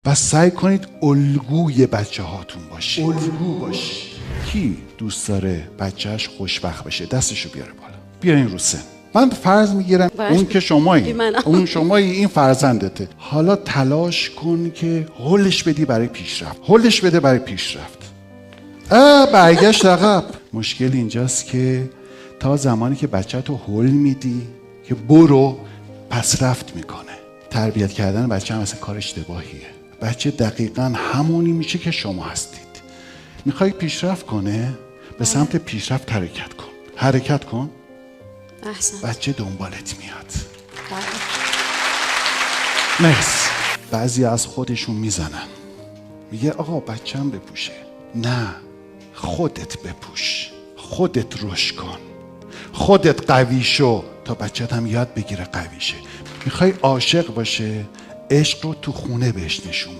و سعی کنید الگوی بچه هاتون باشید. الگو باشید. کی دوست داره بچهش خوشبخت بشه؟ دستشو بیاره بالا. بیارین رو سن. من فرض میگیرم اون که شمایی، اون شمایی، این فرزندته. حالا تلاش کن که هولش بدی برای پیشرفت. هولش بده برای پیشرفت. برگشت عقب. مشکل اینجاست که تا زمانی که بچه تو هول میدی که برو، پس رفت میکنه. تربیت کردن بچه هم اصلا کار اشتباهیه. بچه دقیقاً همونی میشه که شما هستید. میخوای پیشرفت کنه، به سمت پیشرفت حرکت کن. حرکت کن. احسن. بچه دنبالت میاد. مرسی. بعضی از خودشون میزنن. میگه آقا بچه‌م بپوشه. نه، خودت بپوش. خودت رشد کن. خودت قوی شو تا بچه‌ت هم یاد بگیره قوی شه. میخوای عاشق باشه، عشق رو تو خونه بهش نشون